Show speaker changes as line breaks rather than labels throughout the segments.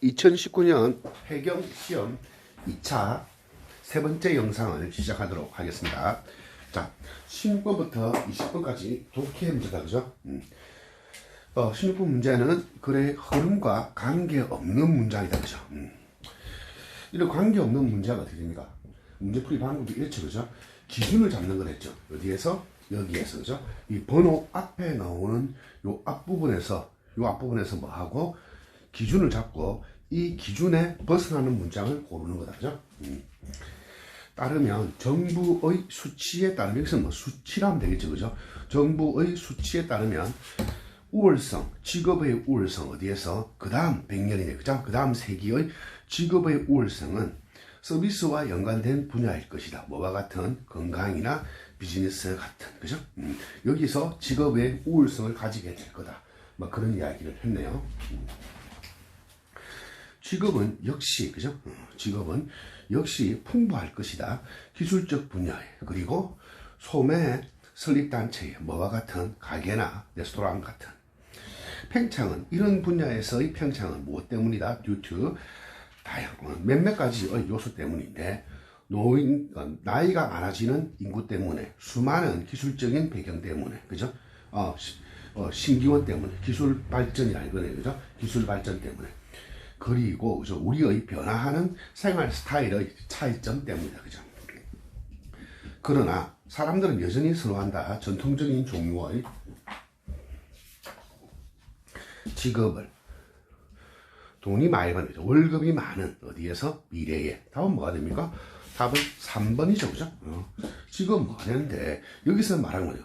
2019년 해경 시험 2차 세 번째 영상을 시작하도록 하겠습니다. 자, 16번부터 20번까지 독해 문제다, 그죠? 16번 문제는 글의 흐름과 관계없는 문장이다, 그죠? 이런 관계없는 문제가 어떻게 됩니까? 문제풀이 방법이 이렇죠, 그죠? 기준을 잡는 거랬죠. 어디에서? 여기에서, 그죠? 이 번호 앞에 나오는 요 앞부분에서 뭐 하고 기준을 잡고 이 기준에 벗어나는 문장을 고르는 거다, 그죠? 따르면 정부의 수치에 따르면 여기서 뭐 수치라면 되겠죠, 그죠? 정부의 수치에 따르면 우월성, 직업의 우월성 어디에서? 그 다음 100년이네, 그죠? 그 다음 세기의 직업의 우월성은 서비스와 연관된 분야일 것이다. 뭐와 같은? 건강이나 비즈니스 같은, 그죠? 여기서 직업의 우월성을 가지게 될 거다. 뭐 그런 이야기를 했네요. 직업은 역시, 그죠? 직업은 역시 풍부할 것이다. 기술적 분야에, 그리고 소매 설립단체에, 뭐와 같은? 가게나 레스토랑 같은. 팽창은, 이런 분야에서의 팽창은 무엇 때문이다? due to 몇몇 가지의 요소 때문인데, 나이가 많아지는 인구 때문에, 수많은 기술적인 배경 때문에, 그죠? 신기원 때문에, 기술 발전이 아니거든요, 그죠? 기술 발전 때문에. 그리고, 그죠? 우리의 변화하는 생활 스타일의 차이점 때문이다, 그죠? 그러나, 사람들은 여전히 선호한다. 전통적인 종류의 직업을. 돈이 많이 받는 거죠. 월급이 많은, 어디에서? 미래에. 답은 뭐가 됩니까? 답은 3번이죠, 그죠? 직업 뭐가 되는데, 여기서 말하는 거죠.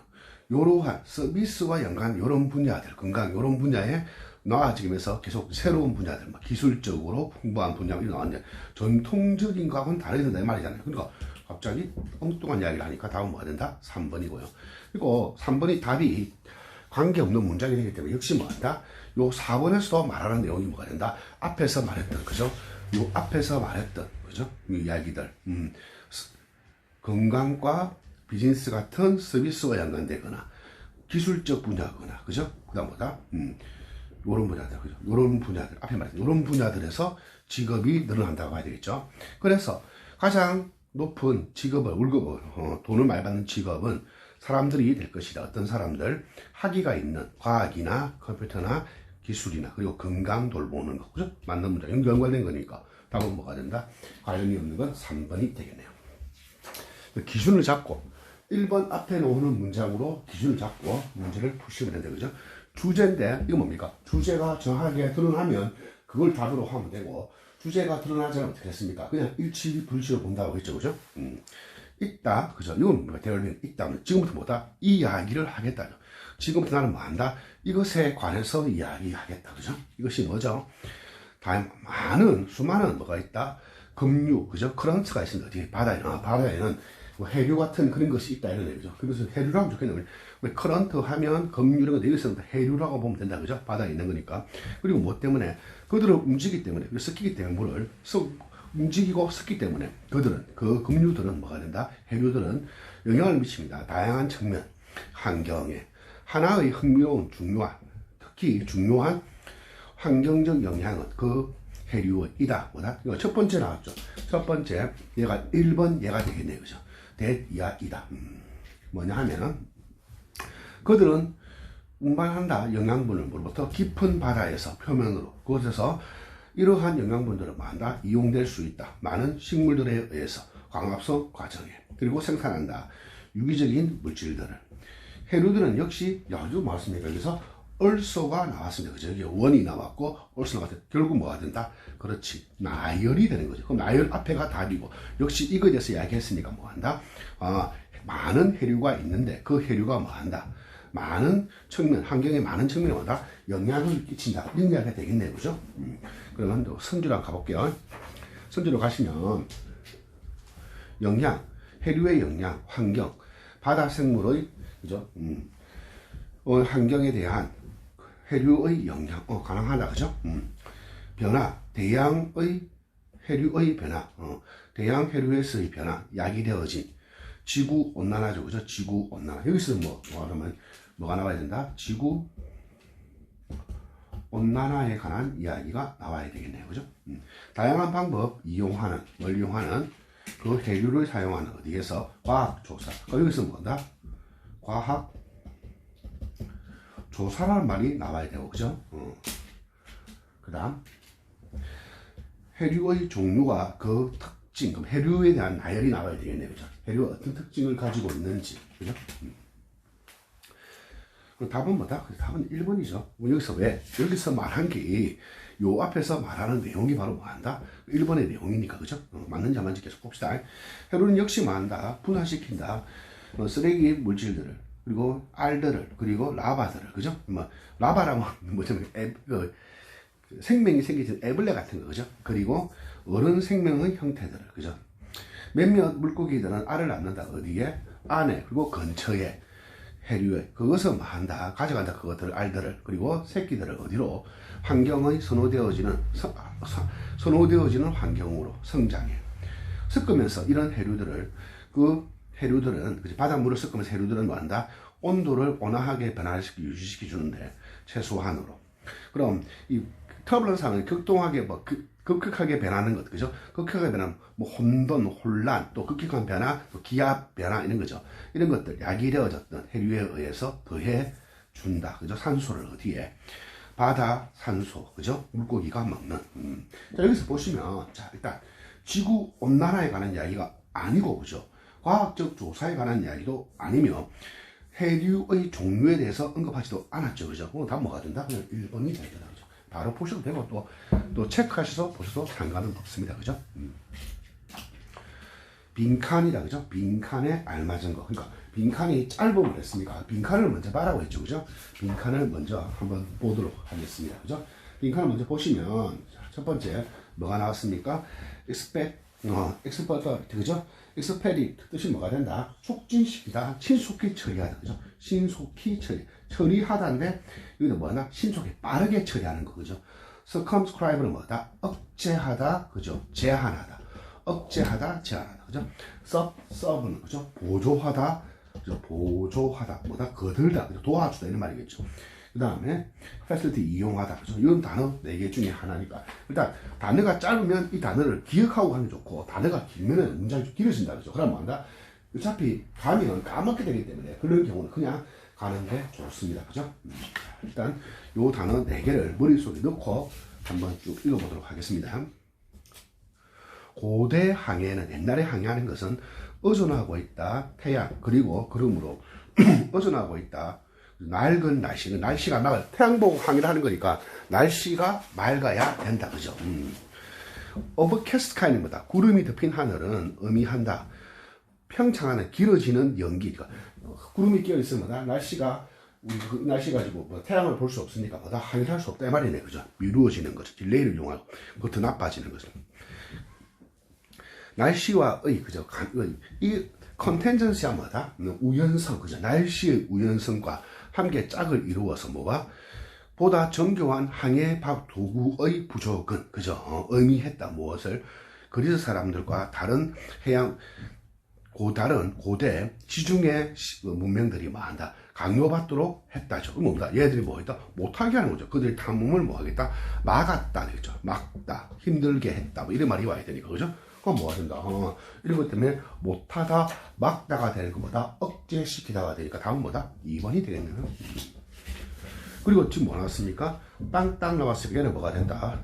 요러한 서비스와 연관, 요런 분야들, 건강, 요런 분야에 나아지면서 계속 새로운 분야들, 막 기술적으로 풍부한 분야가 나왔는데, 전통적인 거하고는 다르다, 이 말이잖아요. 그러니까, 갑자기 엉뚱한 이야기를 하니까 답은 뭐가 된다? 3번이고요. 그리고 3번이 답이 관계없는 문장이 되기 때문에 역시 뭐 한다? 요 4번에서도 말하는 내용이 뭐가 된다? 앞에서 말했던, 그죠? 요 앞에서 말했던, 그죠? 이 이야기들. 건강과 비즈니스 같은 서비스와 연관되거나, 기술적 분야거나, 그죠? 그 다음 뭐다? 요런 분야들, 그죠? 요런 분야들, 앞에 말했던 요런 분야들에서 직업이 늘어난다고 봐야 되겠죠? 그래서 가장 높은 직업을, 월급을, 돈을 많이 받는 직업은 사람들이 될 것이다. 어떤 사람들? 학위가 있는 과학이나 컴퓨터나 기술이나, 그리고 건강 돌보는 거, 그죠? 맞는 문장, 연관된 거니까 답은 뭐가 된다? 관련이 없는 건 3번이 되겠네요. 기준을 잡고 1번 앞에 놓는 문장으로 기준을 잡고 문제를 푸시면 된다, 그죠? 주제인데 이거 뭡니까? 주제가 정확하게 드러나면 그걸 답으로 하면 되고, 주제가 드러나지 않으면 어떻게 했습니까? 그냥 일치불치로 본다고 했죠, 그죠? 있다, 그죠? 이건 뭐가 되어있는 있다. 지금부터 뭐다? 이 이야기를 하겠다. 지금부터 나는 뭐 한다? 이것에 관해서 이야기하겠다, 그죠? 이것이 뭐죠? 수많은 뭐가 있다? 급류, 그죠? 커런트가 있습니다. 어디 바다에는 뭐 해류 같은 그런 것이 있다, 이런 얘기죠. 그래서 해류라고 좋겠네요. 왜 커런트 하면 급류 이런 거 여기서 해류라고 보면 된다, 그죠? 바다에 있는 거니까. 그리고 뭐 때문에? 그들은 움직이기 때문에, 섞이기 때문에 물을 움직이고 섞기 때문에 그들은, 그 급류들은 뭐가 된다? 해류들은 영향을 미칩니다. 다양한 측면, 환경에. 하나의 흥미로운, 특히 중요한 환경적 영향은 그 해류이다. 뭐다? 이거 첫 번째 나왔죠. 첫 번째, 얘가 1번 얘가 되겠네요. 그죠? 대야이다. 뭐냐 하면은, 그들은 운반한다. 영양분을 물로부터 깊은 바다에서 표면으로, 그곳에서 이러한 영양분들은 뭐한다? 이용될 수 있다. 많은 식물들에 의해서 광합성 과정에. 그리고 생산한다. 유기적인 물질들을. 해류들은 역시, 여기도 말씀드린 여기서 얼소가 나왔습니다. 그죠? 여기 원이 나왔고, 얼소 나왔을 때 결국 뭐가 된다? 그렇지. 나열이 되는 거죠. 그럼 나열 앞에가 답이고, 역시 이거에 대해서 이야기했으니까 뭐 한다? 많은 해류가 있는데, 그 해류가 뭐 한다? 많은 측면, 환경에 많은 측면에 뭐다? 영향을 끼친다. 이런 이야기가 되겠네요. 그죠? 그러면 또 선주로 가볼게요. 선주로 가시면, 영양, 해류의 영양, 환경, 바다 생물의, 그죠? 환경에 대한 해류의 영향, 가능하다, 그죠? 변화, 대양의 해류의 변화, 대양 해류에서의 변화, 야기되어진 지구 온난화죠, 그죠? 지구 온난화. 여기서 뭐 하면 뭐가 나와야 된다? 지구 온난화에 관한 이야기가 나와야 되겠네요. 그죠? 다양한 방법 이용하는, 뭘 이용하는 그 해류를 사용하는 어디에서 과학조사. 여기서 뭐다? 과학 조사라는 말이 나와야 되고, 그죠? 그 다음, 해류의 종류가 그 특징, 그럼 해류에 대한 나열이 나와야 되겠네요. 그죠? 해류가 어떤 특징을 가지고 있는지, 그죠? 그럼 답은 뭐다? 답은 1번이죠. 여기서 왜? 여기서 말한 게, 요 앞에서 말하는 내용이 바로 뭐 한다? 1번의 내용이니까, 그죠? 맞는지 안 맞는지 계속 봅시다. 해류는 역시 뭐 한다? 분화시킨다. 쓰레기 물질들을, 그리고 알들을, 그리고 라바들을, 그죠? 뭐, 라바라면, 뭐냐면, 생명이 생기는 애벌레 같은 거, 그죠? 그리고 어른 생명의 형태들을, 그죠? 몇몇 물고기들은 알을 낳는다. 어디에? 안에, 그리고 근처에, 해류에. 그것을 뭐 한다? 가져간다. 그것들을, 알들을. 그리고 새끼들을 어디로? 환경의 선호되어지는 환경으로 성장해. 섞으면서 이런 해류들은, 그죠? 바닷물을 섞으면서 해류들은 뭐 한다? 온도를 온화하게 변화시키, 유지시켜 주는데, 최소한으로. 그럼, 이 터블런스는 극동하게 급격하게 변하는 것, 그죠? 급격하게 변하는 뭐 혼돈, 혼란, 또 급격한 변화, 또 기압 변화 이런 거죠. 이런 것들 약이 되어졌던 해류에 의해서 더해 준다, 그죠? 산소를 어디에? 바다 산소, 그죠? 물고기가 먹는. 자, 여기서 보시면, 자, 일단 지구 온난화에 관한 이야기가 아니고, 그죠? 과학적 조사에 관한 이야기도 아니며 해류의 종류에 대해서 언급하지도 않았죠, 그죠? 그럼 답 뭐가 된다? 그냥 1번이 되겠다, 그죠? 바로 보셔도 되고 또 체크하셔서 보셔도 상관은 없습니다, 그죠? 빈칸이다, 그죠? 빈칸에 알맞은 거. 그러니까 빈칸이 짧으면 됐습니까? 빈칸을 먼저 봐라고 했죠, 그죠? 빈칸을 먼저 한번 보도록 하겠습니다, 그죠? 빈칸을 먼저 보시면 첫 번째 뭐가 나왔습니까? expect, 그죠? expedite 뜻이 뭐가 된다? 촉진시키다, 신속히 처리하다, 그죠? 신속히 처리하다인데 여기는 뭐나 신속히 빠르게 처리하는 거, 그죠? circumscribe는 뭐다? 억제하다, 그죠? 제한하다, 억제하다, 제한하다, 그죠? sub는 그죠? 보조하다, 그죠? 보조하다, 뭐다? 거들다, 그죠? 도와주다 이런 말이겠죠. 그 다음에 facility 이용하다, 그죠? 이건 단어 4개 중에 하나니까 일단 단어가 짧으면 이 단어를 기억하고 가면 좋고 단어가 길면은 문장이 좀 길어진다, 그죠? 그럼 뭐한다? 어차피 가면 까먹게 되기 때문에 그런 경우는 그냥 가는 게 좋습니다, 그죠? 일단 요 단어 4개를 머릿속에 넣고 한번 쭉 읽어보도록 하겠습니다. 고대 항해는, 옛날에 항해하는 것은 어존하고 있다, 태양, 그리고 그러므로 어존하고 있다, 맑은 날씨가 맑아, 태양 보고 항해를 하는 거니까 날씨가 맑아야 된다, 그죠? overcast sky는 뭐다? 구름이 덮인 하늘은 의미한다. 평창하는 길어지는 연기, 그러니까 구름이 끼어 있으면 날씨가 날씨 가지고 뭐 태양을 볼 수 없으니까 뭐다 항해를 할 수 없다 이 말이네, 그죠? 미루어지는 거죠. 딜레이를 이용하고 더 나빠지는 거죠. 날씨와의, 그죠? 이 컨텐전시가 뭐다? 우연성, 그죠? 날씨의 우연성과 함께 짝을 이루어서 뭐가? 보다 정교한 항해 도구의 부족은, 그죠? 의미했다. 무엇을? 그리스 사람들과 다른 다른 고대 시중의 문명들이 뭐 한다? 강요받도록 했다죠. 그럼 뭐다? 얘들이 뭐 했다? 못하게 하는 거죠. 그들의 탐험을 뭐 하겠다? 막았다, 그죠? 막다, 힘들게 했다. 뭐 이런 말이 와야 되니까, 그죠? 그럼 뭐가 된다? 이런 것 때문에 못하다, 막다가 되는 것보다 억제시키다가 되니까 다음은 뭐다? 2번이 되겠네요. 그리고 지금 뭐 나왔습니까? 땅땅 나왔으니까 얘는 뭐가 된다?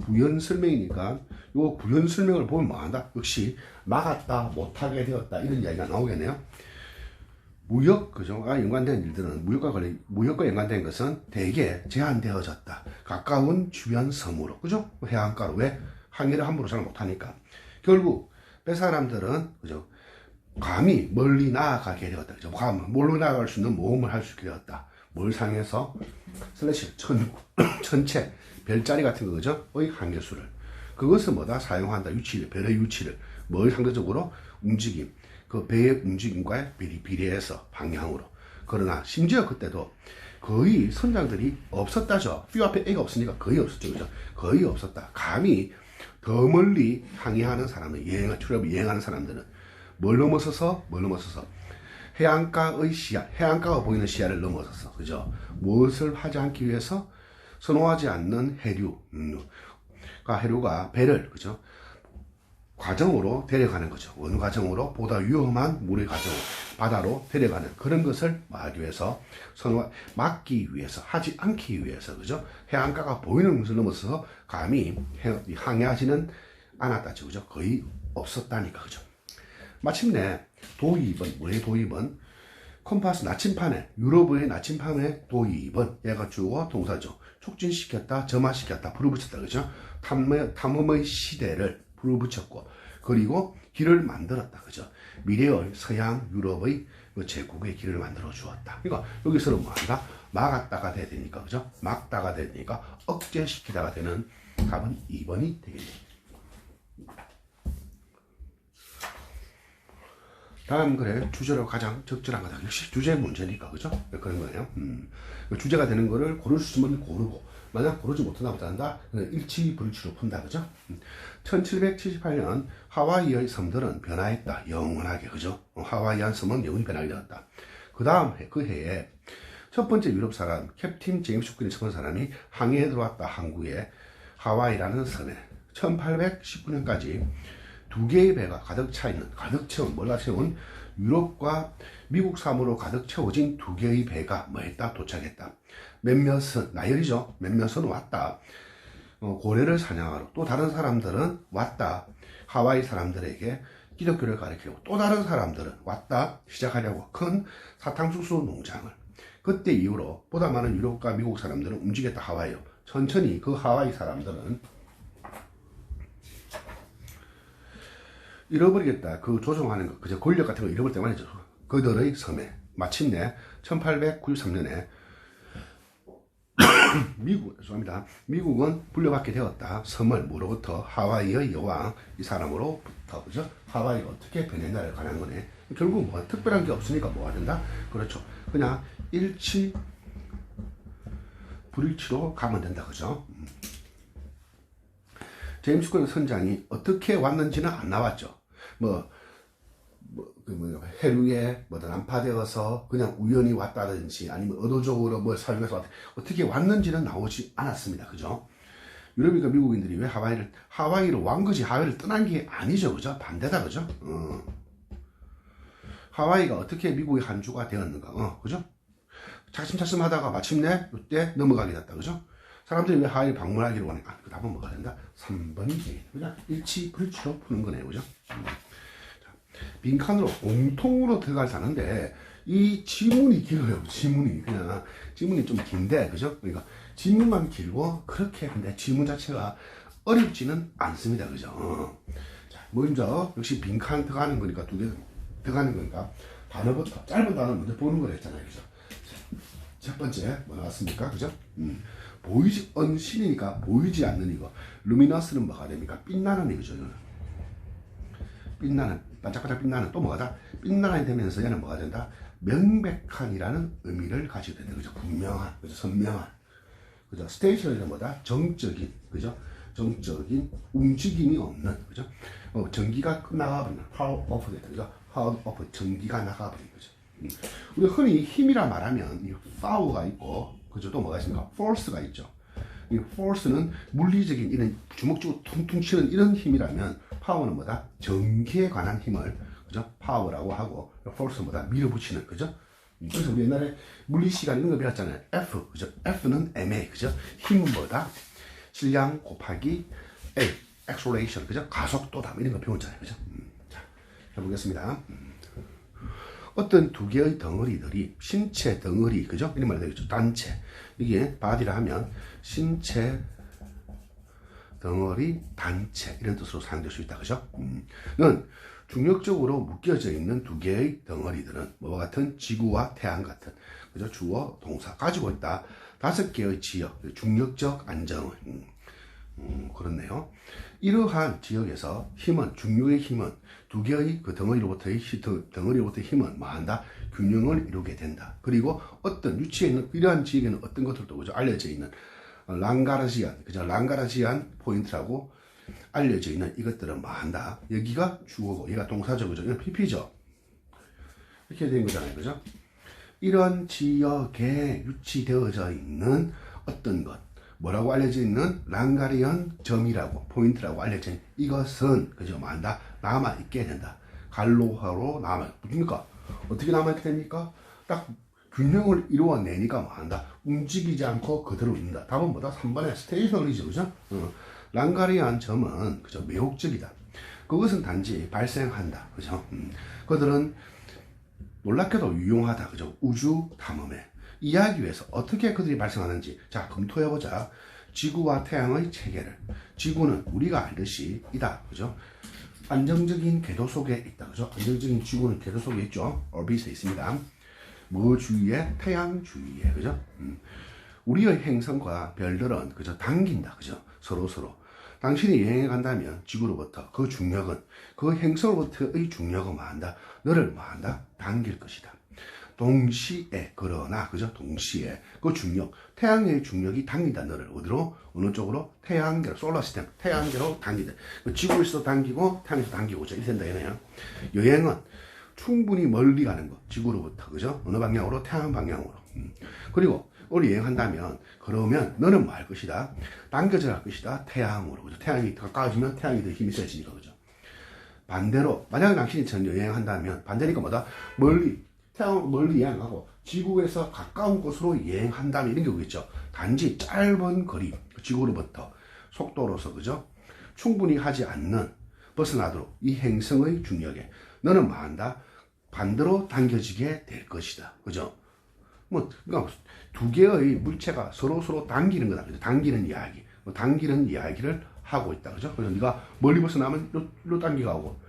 부연 설명이니까 요 부연 설명을 보면 뭐 한다? 역시 막았다, 못하게 되었다 이런 이야기가 나오겠네요. 무역, 그죠? 연관된 일들은 무역과 연관된 것은 대개 제한되어졌다. 가까운 주변 섬으로, 그죠? 해안가로. 왜? 항해를 함부로 잘 못하니까. 결국 배 사람들은, 그죠? 감히 멀리 나아가게 되었다, 그죠? 멀리 나아갈 수 있는 모험을 할 수 있게 되었다. 뭘 상해서? 슬래시 천체 별자리 같은 거, 그죠? 의 항해수를. 그것은 뭐다? 사용한다. 별의 유치를. 뭘 상대적으로? 움직임. 그 배의 움직임과 비례해서 방향으로. 그러나 심지어 그때도 거의 선장들이 없었다죠. 뼈 앞에 애가 없으니까 거의 없었죠, 그죠? 거의 없었다. 감히 더 멀리 항해하는 사람은, 출입 여행하는 사람들은 뭘 넘어서서 해안가의 시야, 해안가가 보이는 시야를 넘어서서, 그죠? 무엇을 하지 않기 위해서 선호하지 않는 해류가 배를, 그죠? 과정으로 데려가는 거죠. 어느 과정으로? 보다 위험한 물의 과정으로 바다로 데려가는 그런 것을 막기 위해서, 막기 위해서, 하지 않기 위해서, 그죠? 해안가가 보이는 것을 넘어서서 감히 항해하지는 않았다죠. 그죠? 거의 없었다니까, 그죠? 마침내 도입은, 뭐의 도입은? 컴파스 나침판에, 유럽의 나침판에 도입은, 얘가 주어 동사죠. 촉진시켰다, 점화시켰다, 불을 붙였다, 그죠? 탐험의 시대를 불을 붙였고, 그리고 길을 만들었다, 그죠? 미래의 서양 유럽의 제국의 길을 만들어 주었다. 그러니까 여기서는 뭐 한다? 막았다가 돼야 되니까, 그죠? 막다가 되니까 억제시키다가 되는 답은 2번이 되겠네요. 다음 글에 주제로 가장 적절한 거다. 역시 주제 문제니까, 그죠? 그런 거예요. 주제가 되는 거를 고를 수 있으면 고르고, 만약 고르지 못한다 못한다, 일치 불일치로 푼다, 그죠? 1778년 하와이의 섬들은 변화했다. 영원하게, 그죠? 하와이안 섬은 영원히 변하게 되었다. 그 다음 해, 그 해에 첫 번째 유럽 사람, 캡틴 제임스 쿡이 첫 번째 사람이 항해에 들어왔다. 항구에 하와이라는 섬에 1819년까지 두 개의 배가 가득 차 있는, 가득 채운, 몰라 채운 유럽과 미국 섬으로 가득 채워진 두 개의 배가 뭐 했다? 도착했다. 몇몇은, 나열이죠. 몇몇은 왔다. 고래를 사냥하러. 또 다른 사람들은 왔다. 하와이 사람들에게 기독교를 가르치려고. 또 다른 사람들은 왔다. 시작하려고 큰 사탕수수 농장을. 그때 이후로 보다 많은 유럽과 미국 사람들은 움직였다. 하와이로. 천천히 그 하와이 사람들은 잃어버리겠다. 그 조종하는 거, 그저 권력 같은 거 잃어버릴 때 말이죠. 그들의 섬에 마침내 1893년에 미국은 불려받게 되었다. 섬을 뭐로부터? 하와이의 여왕 이 사람으로부터, 그죠? 하와이가 어떻게 변했나를 관한 거네. 결국 뭐 특별한 게 없으니까 뭐가 된다? 그렇죠. 그냥 일치 불일치로 가면 된다, 그죠? 제임스 쿡 선장이 어떻게 왔는지는 안 나왔죠. 해류에 난파되어서 그냥 우연히 왔다든지 아니면 의도적으로 사용해서 왔다. 어떻게 왔는지는 나오지 않았습니다. 그죠? 유럽인과 미국인들이 왜 하와이로 왕거지 하와이를 떠난 게 아니죠. 그죠? 반대다. 그죠? 하와이가 어떻게 미국의 한 주가 되었는가. 그죠? 차츰차츰 하다가 마침내 이때 넘어가게 됐다. 그죠? 사람들이 왜 하와이를 방문하기로 원할까? 그 답은 뭐가 된다? 3번이 되겠다. 그냥 일치, 불치로 푸는 거네요. 그죠? 빈칸으로 공통으로 들어갈 사는데 이 지문이 길어요. 지문이 좀 긴데, 그죠? 그러니까 지문만 길고 그렇게 근데 지문 자체가 어렵지는 않습니다. 그죠? 자, 먼저 역시 빈칸 들어가는 거니까 두 개 들어가는 거니까 단어부터 짧은 단어 먼저 보는 걸 했잖아요. 그죠? 첫 번째 뭐 나왔습니까? 그죠? 보이지 언신이니까 보이지 않는 이거. 루미너스는 뭐가 됩니까? 빛나는 이거죠. 빛나는, 반짝반짝 빛나는. 또 뭐가 다? 빛나는 되면서 얘는 뭐가 된다? 명백한이라는 의미를 가지게 된다. 그죠? 분명한, 그죠? 선명한. 그죠? 스테이션이는 뭐다? 정적인, 그죠? 정적인, 움직임이 없는, 그죠? 전기가 나가버리는, power off 됐다. 그죠? power off, 전기가 나가버리는 거죠. 우리 흔히 힘이라 말하면 이 power가 있고, 그죠? 또 뭐가 있습니까? force가 있죠. 이 force는 물리적인 이런 주먹주고 퉁퉁 치는 이런 힘이라면 파워는 뭐다? 전기에 관한 힘을, 그죠? 파워라고 하고, force는 뭐다? 밀어붙이는, 그죠? 그래서 우리 옛날에 물리시간 이런 거 배웠잖아요. F, 그죠? F는 ma, 그죠? 힘은 뭐다? 질량 곱하기 A, acceleration, 그죠? 가속도다. 이런 거 배웠잖아요. 그죠? 자, 해보겠습니다. 어떤 두 개의 덩어리들이 신체 덩어리, 그죠? 이런 말이 되겠죠. 단체. 이게 body라 하면 신체 덩어리 단체 이런 뜻으로 사용될 수 있다. 그죠? 는 중력적으로 묶여져 있는 두 개의 덩어리들은 뭐와 같은? 지구와 태양 같은, 그죠? 주어 동사 가지고 있다. 5개의 지역, 중력적 안정을. 그렇네요. 이러한 지역에서 힘은, 중력의 힘은 두 개의 그 덩어리로부터의 힘은 뭐한다? 균형을 이루게 된다. 그리고 어떤 위치에 있는 이러한 지역에는 어떤 것들도, 그죠? 알려져 있는 랑가르지안, 그죠? 랑가르지안 포인트라고 알려져 있는 이것들은 뭐한다? 여기가 주어고 얘가 동사죠. 그죠? 이건 PP죠. 이렇게 된 거잖아요. 그죠? 이런 지역에 유치되어져 있는 어떤 것, 뭐라고 알려져 있는 랑가리언 점이라고, 포인트라고 알려져 있는 이것은, 그죠? 뭐한다? 남아있게 된다. 갈로하로 뭡니까? 어떻게 남아있게 됩니까? 딱 균형을 이루어내니까 뭐한다? 움직이지 않고 그대로 있는다. 답은 뭐다? 3번에 스테이셔너리죠. 그죠? 랑가리안 점은, 그죠? 매혹적이다. 그것은 단지 발생한다. 그죠? 그들은 놀랍게도 유용하다. 그죠? 우주 탐험에. 이해하기 위해서 어떻게 그들이 발생하는지. 자, 검토해보자. 지구와 태양의 체계를. 지구는 우리가 알듯이 이다. 그죠? 안정적인 궤도 속에 있다. 그죠? 안정적인 지구는 궤도 속에 있죠. 얼빗에 있습니다. 뭐 주위에? 태양 주위에. 그죠? 우리의 행성과 별들은 그죠? 당긴다. 그죠? 서로. 당신이 여행에 간다면 지구로부터 그 중력은, 그 행성으로부터의 중력은 뭐한다? 너를 뭐한다? 당길 것이다. 동시에, 그러나, 그죠? 동시에, 그 중력, 태양의 중력이 당긴다. 너를 어디로? 어느 쪽으로? 태양계로, 솔라 시스템, 태양계로 당긴다. 지구에서 당기고, 태양에서 당기고, 이렇게 된다, 얘네요. 여행은 충분히 멀리 가는 거, 지구로부터, 그죠? 어느 방향으로? 태양 방향으로. 그리고, 우리 여행한다면, 그러면 너는 뭐 할 것이다? 당겨져 갈 것이다. 태양으로. 그죠? 태양이 가까워지면 태양이 더 힘이 세지니까, 그죠? 반대로, 만약에 당신이 전 여행한다면, 반대니까 뭐다? 태양 멀리 여행하고, 지구에서 가까운 곳으로 여행한다면, 이런 경우겠죠. 단지 짧은 거리, 지구로부터, 속도로서, 그죠? 충분히 하지 않는, 벗어나도록, 이 행성의 중력에, 너는 뭐 한다? 반대로 당겨지게 될 것이다. 그죠? 그러니까 두 개의 물체가 서로 당기는 거다. 그죠? 당기는 이야기. 당기는 이야기를 하고 있다. 그죠? 그래서 네가 멀리 벗어나면 요로 당기가고,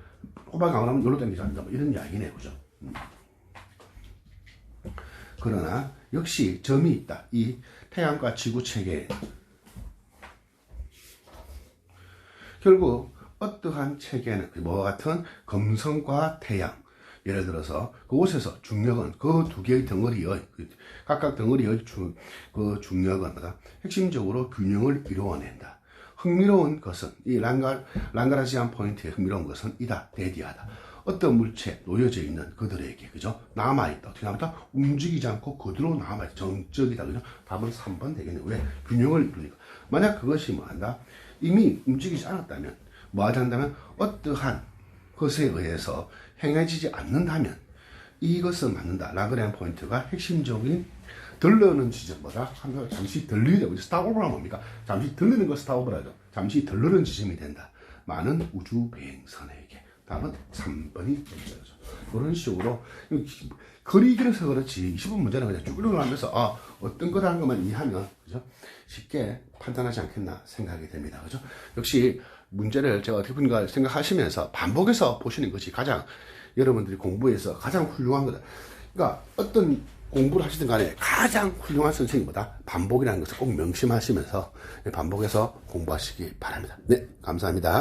호박 안 하면 요로 당기지 않는다. 이런 이야기네. 그죠? 그러나, 역시 점이 있다. 이 태양과 지구 체계에. 결국, 어떠한 체계는, 뭐와 같은 금성과 태양, 예를 들어서 그곳에서 중력은 그 두 개의 덩어리의 각각 덩어리의 그 중력은 핵심적으로 균형을 이루어낸다. 흥미로운 것은 이 랑가라지안 포인트의 흥미로운 것은 이다. 대디하다. 어떤 물체에 놓여져 있는 그들에게, 그죠? 남아있다. 어떻게 남아있다? 움직이지 않고 그대로 남아있다. 정적이다. 그죠? 답은 3번 되겠네요. 왜? 균형을 이루니까. 만약 그것이 뭐한다? 이미 움직이지 않았다면, 뭐 하지 않다면, 어떠한 것에 의해서 행해지지 않는다면, 이것은 맞는다. 랑가리안 포인트가 핵심적인 들르는 지점보다 잠시 들리게 되고, 스탑오버가 뭡니까? 잠시 들리는 거 스탑오버라죠. 잠시 들르는 지점이 된다. 많은 우주 비행선에게. 답은 3번이 되죠. 그런 식으로 거리 길어서 그렇지 20분 문제는 그냥 쭉 읽어가면서 어떤 거라는 것만 이해하면, 그죠? 쉽게 판단하지 않겠나 생각이 됩니다. 그죠? 역시 문제를 제가 어떻게 보는가 생각하시면서 반복해서 보시는 것이 가장 여러분들이 공부에서 가장 훌륭한 거다. 그러니까 어떤 공부를 하시든 간에 가장 훌륭한 선생님보다 반복이라는 것을 꼭 명심하시면서 반복해서 공부하시기 바랍니다. 네, 감사합니다.